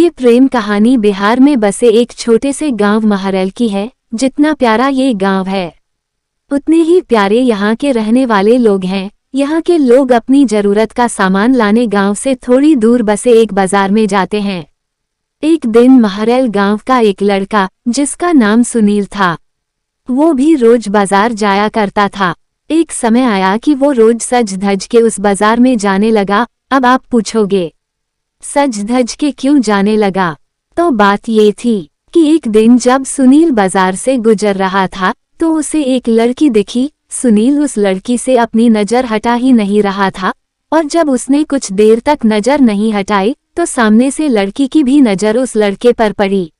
ये प्रेम कहानी बिहार में बसे एक छोटे से गांव महरल की है। जितना प्यारा ये गांव है उतने ही प्यारे यहाँ के रहने वाले लोग हैं। यहाँ के लोग अपनी जरूरत का सामान लाने गांव से थोड़ी दूर बसे एक बाजार में जाते हैं। एक दिन महरल गांव का एक लड़का जिसका नाम सुनील था, वो भी रोज बाजार जाया करता था। एक समय आया कि वो रोज सज धज के उस बाजार में जाने लगा। अब आप पूछोगे सज धज के क्यों जाने लगा? तो बात ये थी कि एक दिन जब सुनील बाजार से गुजर रहा था तो उसे एक लड़की दिखी। सुनील उस लड़की से अपनी नजर हटा ही नहीं रहा था और जब उसने कुछ देर तक नजर नहीं हटाई तो सामने से लड़की की भी नजर उस लड़के पर पड़ी।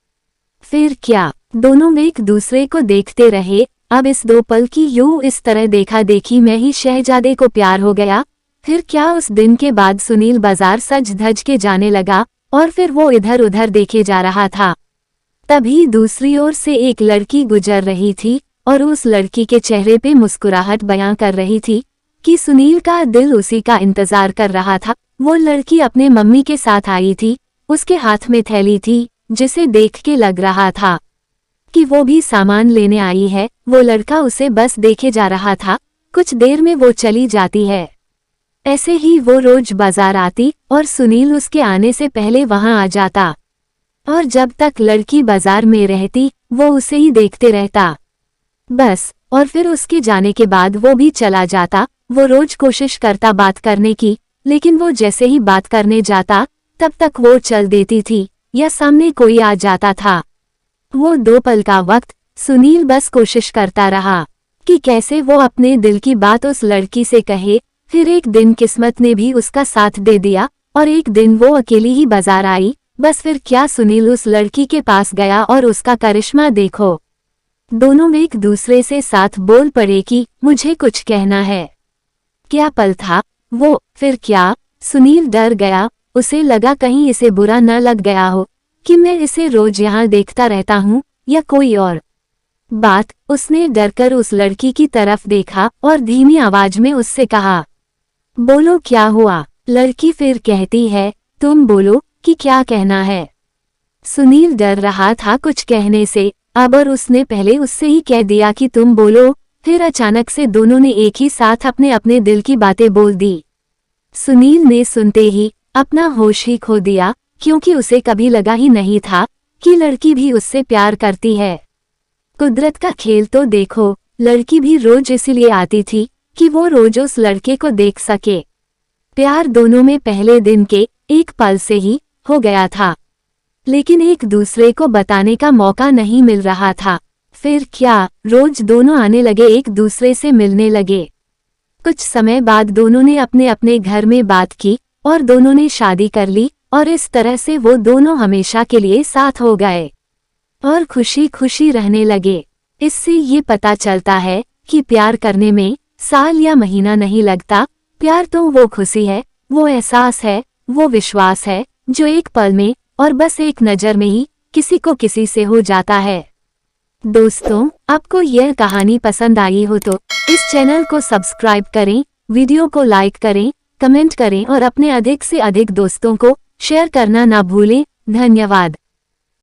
फिर क्या, दोनों एक दूसरे को देखते रहे। अब इस दो पल की यूं इस तरह देखा देखी में ही शहजादे को प्यार हो गया। फिर क्या, उस दिन के बाद सुनील बाजार सज धज के जाने लगा और फिर वो इधर उधर देखे जा रहा था। तभी दूसरी ओर से एक लड़की गुजर रही थी और उस लड़की के चेहरे पे मुस्कुराहट बयां कर रही थी कि सुनील का दिल उसी का इंतजार कर रहा था। वो लड़की अपने मम्मी के साथ आई थी। उसके हाथ में थैली थी जिसे देख के लग रहा था कि वो भी सामान लेने आई है। वो लड़का उसे बस देखे जा रहा था। कुछ देर में वो चली जाती है। ऐसे ही वो रोज बाजार आती और सुनील उसके आने से पहले वहां आ जाता और जब तक लड़की बाजार में रहती वो उसे ही देखते रहता बस। और फिर उसके जाने के बाद वो भी चला जाता। वो रोज कोशिश करता बात करने की, लेकिन वो जैसे ही बात करने जाता तब तक वो चल देती थी या सामने कोई आ जाता था। वो 2 पल का वक्त सुनील बस कोशिश करता रहा कि कैसे वो अपने दिल की बात उस लड़की से कहे। फिर एक दिन किस्मत ने भी उसका साथ दे दिया और एक दिन वो अकेली ही बाजार आई। बस फिर क्या, सुनील उस लड़की के पास गया और उसका करिश्मा देखो। दोनों एक दूसरे से साथ बोल पड़े कि मुझे कुछ कहना है। क्या पल था वो। फिर क्या, सुनील डर गया। उसे लगा कहीं इसे बुरा न लग गया हो कि मैं इसे रोज यहाँ देखता रहता हूँ या कोई और बात। उसने डरकर उस लड़की की तरफ देखा और धीमी आवाज में उससे कहा, बोलो क्या हुआ? लड़की फिर कहती है, तुम बोलो कि क्या कहना है। सुनील डर रहा था कुछ कहने से। अब और उसने पहले उससे ही कह दिया कि तुम बोलो। फिर अचानक से दोनों ने एक ही साथ अपने अपने दिल की बातें बोल दी। सुनील ने सुनते ही अपना होश ही खो दिया, क्योंकि उसे कभी लगा ही नहीं था कि लड़की भी उससे प्यार करती है। कुदरत का खेल तो देखो, लड़की भी रोज इसीलिए आती थी कि वो रोज उस लड़के को देख सके। प्यार दोनों में पहले दिन के एक पल से ही हो गया था, लेकिन एक दूसरे को बताने का मौका नहीं मिल रहा था। फिर क्या, रोज दोनों आने लगे, एक दूसरे से मिलने लगे। कुछ समय बाद दोनों ने अपने अपने घर में बात की और दोनों ने शादी कर ली और इस तरह से वो दोनों हमेशा के लिए साथ हो गए और खुशी खुशी रहने लगे। इससे ये पता चलता है कि प्यार करने में साल या महीना नहीं लगता। प्यार तो वो खुशी है, वो एहसास है, वो विश्वास है जो एक पल में और बस एक नज़र में ही किसी को किसी से हो जाता है। दोस्तों, आपको यह कहानी पसंद आई हो तो इस चैनल को सब्सक्राइब करें, वीडियो को लाइक करें, कमेंट करें और अपने अधिक से अधिक दोस्तों को शेयर करना ना भूलें। धन्यवाद।